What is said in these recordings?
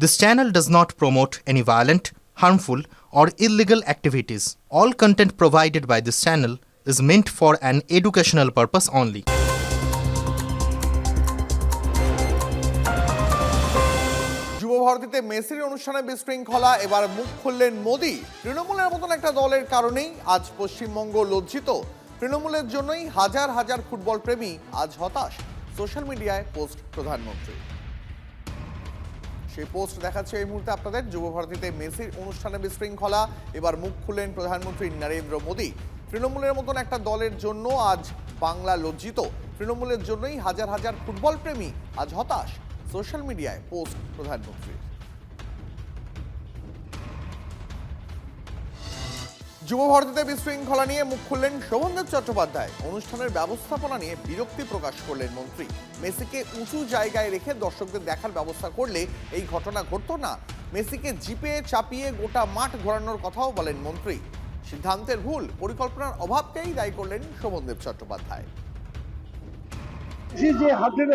This channel does not promote any violent, harmful, or illegal activities. All content provided by this channel is meant for an educational purpose only. যুবভারতীতে মেসির অনুষ্ঠানে বিশৃঙ্খলা, এবার মুখ খুললেন মোদি। তৃণমূলের মতন একটা দলের কারণেই আজ পশ্চিমবঙ্গ লজ্জিত। তৃণমূলের জন্যই হাজার হাজার ফুটবল প্রেমী আজ হতাশ। সোশ্যাল মিডিয়ায় পোস্ট প্রধানমন্ত্রী। সেই পোস্ট দেখাচ্ছে এই মুহূর্তে আপনাদের। যুবভারতীতে মেসির অনুষ্ঠানে বিশৃঙ্খলা, এবার মুখ খুললেন প্রধানমন্ত্রী নরেন্দ্র মোদি। তৃণমূলের মতন একটা দলের জন্য আজ বাংলা লজ্জিত। তৃণমূলের জন্যই হাজার হাজার ফুটবল প্রেমী আজ হতাশ। সোশ্যাল মিডিয়ায় পোস্ট প্রধানমন্ত্রী। যুবভারতীতে বিশৃঙ্খলা নিয়ে মুখ খুললেন শোভনদেব চট্টোপাধ্যায়। অনুষ্ঠানের ব্যবস্থাপনা নিয়ে বিরক্তি প্রকাশ করলেন মন্ত্রী। মেসিকে উঁচু জায়গায় রেখে দর্শকদের দেখার ব্যবস্থা করলে এই ঘটনা ঘটতো না। মেসিকে জিপে চাপিয়ে গোটা মাঠ ঘোরানোর কথাও বলেন মন্ত্রী। সিদ্ধান্তের ভুল, পরিকল্পনার অভাবকেই দায়ী করলেন শোভনদেব চট্টোপাধ্যায়। যে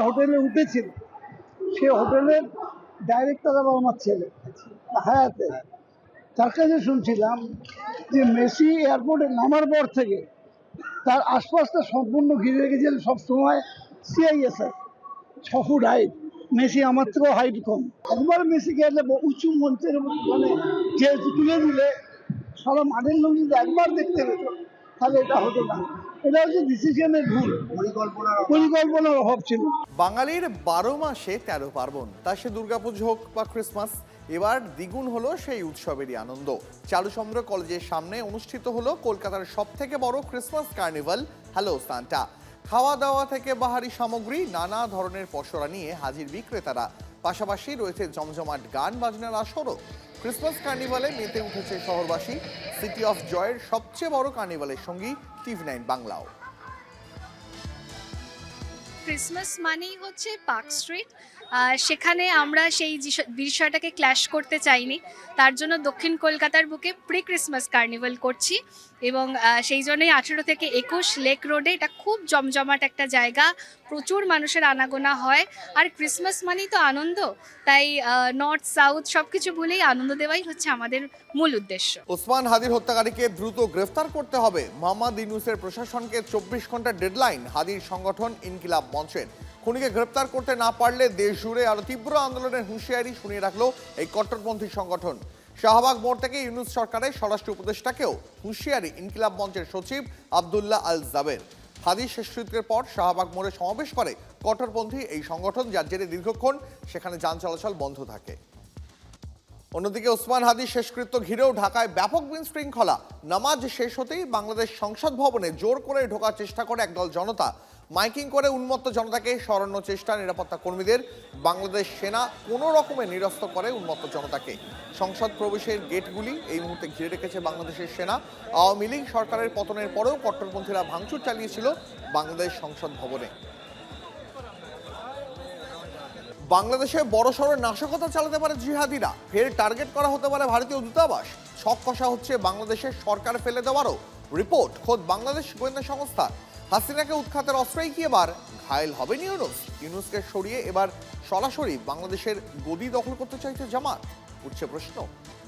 হোটেলে উঠেছিল সে হোটেলের ডাইরেক্টর আবার আমার ছেলে হায়াতে, তার কাছে শুনছিলাম যে মেসি এয়ারপোর্টে নামার পর থেকে তার আশপাশটা সম্পূর্ণ ঘিরে রেখেছিলেন সবসময় সিআইএসএফ। 6 ফুট হাইট, মেসি আমার থেকেও হাইট কম। একবার মেসিকে একটা উঁচু মঞ্চের মানে যেহেতু তুলে দিলে সারা মাঠের লোক যদি একবার দেখতে পেত তাহলে এটা হতো না। এটা হচ্ছে ডিসিশনের ভুল, পরিকল্পনার অভাব ছিল। বাঙালির 12 মাসে 13 পার্বণ, তা সে দুর্গাপুজো হোক বা ক্রিসমাস, এবার দ্বিগুণ হলো সেই উৎসবেরই আনন্দ। চারুচন্দ্র কলেজের সামনে অনুষ্ঠিত হলো কলকাতার সবথেকে বড় ক্রিসমাস কার্নিভাল হ্যালো সান্টা। খাওয়া দাওয়া থেকে বাহারি সামগ্রী, নানা ধরনের পসরা নিয়ে হাজির বিক্রেতারা। পাশাপাশি রয়েছে জমজমাট গান বাজনার আসরও। ক্রিসমাস কার্নিভালে মেতে উঠেছে শহরবাসী। সিটি অফ জয়ের সবচেয়ে বড় কার্নিভালের সঙ্গী টিভি9 বাংলাও। ক্রিসমাস মানেই হচ্ছে পার্ক স্ট্রিট। সেখানে আমরা সেই বিষয়টাকে ক্ল্যাশ করতে চাইনি, তার জন্য দক্ষিণ কলকাতার বুকে প্রি ক্রিসমাস কার্নিভাল করছি। এবং সেই জন্যই 18 থেকে 21 লেক রোডে এটা খুব জমজমাট একটা জায়গা, প্রচুর মানুষের আনাগোনা হয়। আর ক্রিসমাস মানেই তো আনন্দ, তাই নর্থ সাউথ সব কিছু ভুলেই আনন্দ দেওয়াই হচ্ছে আমাদের মূল উদ্দেশ্য। ওসমান হাদির হত্যাকারীকে দ্রুত গ্রেফতার করতে হবে। মোহাম্মদ ইউনূসের প্রশাসনকে 24 ঘন্টার ডেডলাইন হাদির সংগঠন ইনকিলাব মঞ্চের। খুনিকে গ্রেফতার করতে না পারলে দেশ জুড়ে আরো তীব্র আন্দোলনের হুঁশিয়ারি শুনিয়ে রাখলো এই কট্টরপন্থী সংগঠন। শাহবাগ মোড় থেকে ইউনূস সরকারের স্বরাষ্ট্র উপদেষ্টাকেও হুঁশিয়ারি ইনকিলাব মঞ্চের সচিব আব্দুল্লাহ আল জাবের। হাদির শেষকৃত্যের পর শাহবাগ মোড়ে সমাবেশ করে কট্টরপন্থী এই সংগঠন, যার জেরে দীর্ঘক্ষণ সেখানে যান চলাচল বন্ধ থাকে। অন্যদিকে ওসমান হাদির শেষকৃত্য ঘিরেও ঢাকায় ব্যাপক বিশৃঙ্খলা। নামাজ শেষ হতেই বাংলাদেশ সংসদ ভবনে জোর করে ঢোকার চেষ্টা করে একদল জনতা। মাইকিং করে উন্মত্ত জনতাকে সরানোর চেষ্টা নিরাপত্তা কর্মীদের। বাংলাদেশ সেনা কোনো রকমে নিরস্ত করে উন্মত্ত জনতাকে। সংসদ প্রবেশের গেটগুলি এই মুহূর্তে ঘিরে রেখেছে বাংলাদেশের সেনা। আওয়ামী লীগ সরকারের পতনের পরেও কট্টরপন্থীরা ভাঙচুর চালিয়েছিল বাংলাদেশ সংসদ ভবনে। বাংলাদেশে বড়সড় নাশকতা চালাতে পারে জিহাদিরা। ফের টার্গেট করা হতে পারে ভারতীয় দূতাবাস। ছক কষা হচ্ছে বাংলাদেশের সরকার ফেলে দেওয়ারও রিপোর্ট খোদ বাংলাদেশ গোয়েন্দা সংস্থা। হাসিনাকে উৎখাতের অস্ত্রেই কি এবার ঘায়েল হবেন ইউনূস? ইউনূসকে সরিয়ে এবার সরাসরি বাংলাদেশের গদি দখল করতে চাইছে জামাত, উঠছে প্রশ্ন।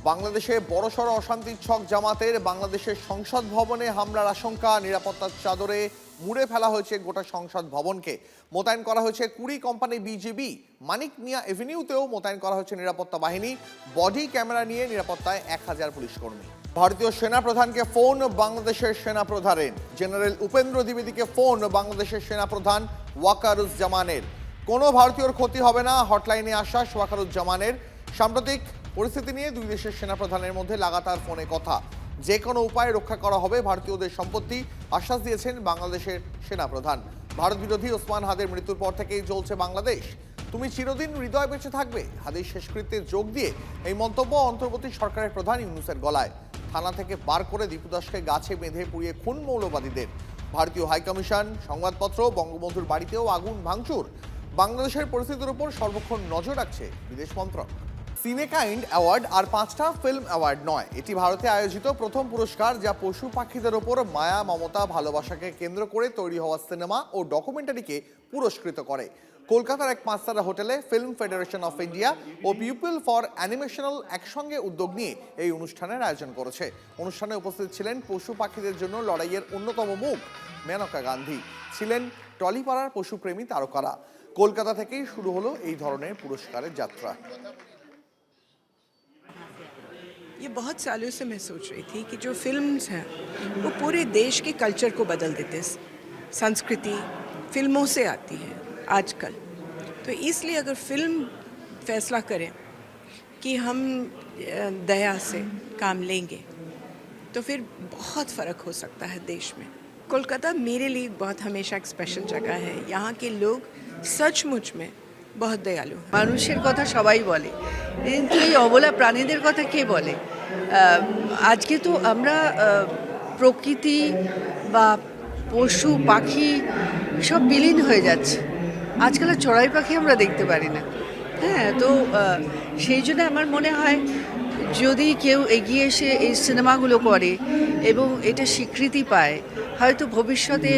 বাংলাদেশে বড়সড় অশান্তির ছক জামাতের। বাংলাদেশের সংসদ ভবনে হামলার আশঙ্কা। নিরাপত্তার চাদরে মুড়ে ফেলা হয়েছে গোটা সংসদ ভবনকে। মোতায়েন করা হয়েছে 20 কোম্পানি বিজিবি। মানিক মিয়া এভিনিউতেও মোতায়েন করা হয়েছে নিরাপত্তা বাহিনী। বডি ক্যামেরা নিয়ে নিরাপত্তায় 1000 পুলিশ কর্মী। ভারতীয় সেনা প্রধানকে ফোন বাংলাদেশের সেনা প্রধানের। জেনারেল উপেন্দ্র দ্বিবেদীকে ফোন বাংলাদেশের সেনা প্রধান ওয়াকারুজ্জামানের। কোনো ভারতীয়র ক্ষতি হবে না, হটলাইনে আশ্বাস ওয়াকারুজ্জামানের। সাম্প্রতিক পরিস্থিতি নিয়ে দুই দেশের সেনা প্রধানের মধ্যে লাগাতার ফোনে কথা। যে কোনো উপায়ে রক্ষা করা হবে ভারতীয়দের সম্পত্তি, আশ্বাস দিয়েছেন বাংলাদেশের সেনা প্রধান। ভারত বিরোধী ওসমান হাদির মৃত্যুর পর থেকেই চলছে বাংলাদেশ তুমি চিরদিন হৃদয় বেঁচে থাকবে। হাদির শেষকৃত্যে যোগ দিয়ে এই মন্তব্য অন্তর্বর্তী সরকারের প্রধান ইউনূসের গলায়। থানা থেকে বার করে দীপু দাসকে গাছে বেঁধে পুড়িয়ে খুন মৌলবাদীদের। ভারতীয় হাইকমিশন, সংবাদপত্র, বঙ্গবন্ধুর বাড়িতেও আগুন ভাঙচুর। বাংলাদেশের পরিস্থিতির উপর সর্বক্ষণ নজর রাখছে বিদেশ মন্ত্রক। সিনেকাইন্ড অ্যাওয়ার্ড আর 5টা ফিল্ম অ্যাওয়ার্ড নয়, এটি ভারতে আয়োজিত প্রথম পুরস্কার, যা পশু পাখিদের ওপর মায়া, মমতা, ভালোবাসাকে কেন্দ্র করে তৈরি হওয়া সিনেমা ও ডকুমেন্টারিকে পুরস্কৃত করে। কলকাতার এক 5-তারা হোটেলে ফিল্ম ফেডারেশন অফ ইন্ডিয়া ও পিপল ফর অ্যানিমেশনাল একসঙ্গে উদ্যোগ নিয়ে এই অনুষ্ঠানের আয়োজন করেছে। অনুষ্ঠানে উপস্থিত ছিলেন পশু পাখিদের জন্য লড়াইয়ের অন্যতম মুখ মেনকা গান্ধী, ছিলেন টলিপাড়ার পশুপ্রেমী তারকারা। কলকাতা থেকেই শুরু হলো এই ধরনের পুরস্কারের যাত্রা। ये बहुत सालों से मैं सोच रही थी कि जो फिल्म्स हैं वो पूरे देश के कल्चर को बदल देते। संस्कृति फिल्मों से आती है आजकल, तो इसलिए अगर फिल्म फैसला करें कि हम दया से काम लेंगे तो फिर बहुत फ़र्क हो सकता है देश में। कोलकाता मेरे लिए बहुत हमेशा एक स्पेशल जगह है। यहाँ के लोग सचमुच में बहुत दयालु हैं। মানুষের কথা সবাই বলে, কিন্তু এই অবলা প্রাণীদের কথা কে বলে? আজকে তো আমরা প্রকৃতি বা পশু পাখি সব বিলীন হয়ে যাচ্ছে। আজকাল আর চড়াই পাখি আমরা দেখতে পারি না। হ্যাঁ, তো সেই জন্য আমার মনে হয় যদি কেউ এগিয়ে এসে এই সিনেমাগুলো করে এবং এটা স্বীকৃতি পায়, হয়তো ভবিষ্যতে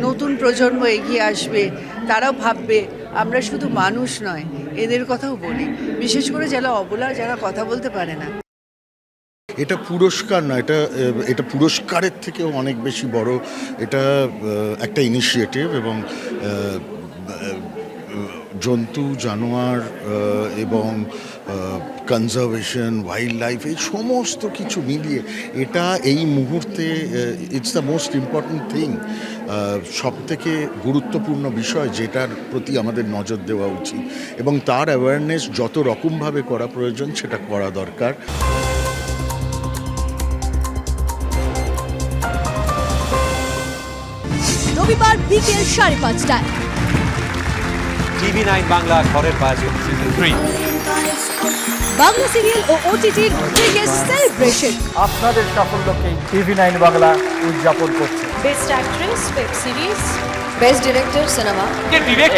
নতুন প্রজন্ম এগিয়ে আসবে, তারাও ভাববে আমরা শুধু মানুষ নয়, এদের কথাও বলি, বিশেষ করে যারা অবলা, যারা কথা বলতে পারে না। এটা পুরস্কার না, এটা পুরস্কারের থেকেও অনেক বেশি বড়। এটা একটা ইনিশিয়েটিভ এবং জন্তু জানোয়ার এবং কনজারভেশন, ওয়াইল্ড লাইফ, এই সমস্ত কিছু মিলিয়ে এটা এই মুহূর্তে it's the most important thing. সবথেকে গুরুত্বপূর্ণ বিষয় যেটার প্রতি আমাদের নজর দেওয়া উচিত এবং তার অ্যাওয়ারনেস যত রকমভাবে করা প্রয়োজন সেটা করা দরকার। রবিবার বিকেল 5:30টায় TV9 বাংলা ঘরের বাজে সিজন 3 বাংলা সিরিয়াল ও ওটিটির বিগেস্ট সেলিব্রেশন। আপনাদের সাফল্যকে TV9 বাংলা উদযাপন করছে। Best actress web series, best director cinema,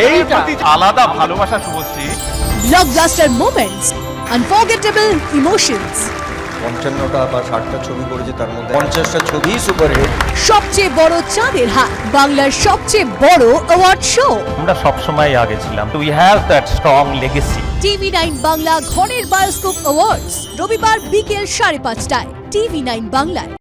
এই প্রতি আলাদা ভালোবাসা Subhashree. Blockbuster moments, unforgettable emotions. 55টা বা 60টা ছবি করেছে, তার মধ্যে 50টা ছবি সুপারহিট। সবচেয়ে বড় চাঁদের হাট, বাংলার সবচেয়ে বড় অ্যাওয়ার্ড শো। আমরা সবসময় আগে ছিলাম। We have that strong legacy. TV9 Bangla ঘরের বায়োস্কোপ অ্যাওয়ার্ডস রবিবার বিকেল 5:30টায় TV9 বাংলায়।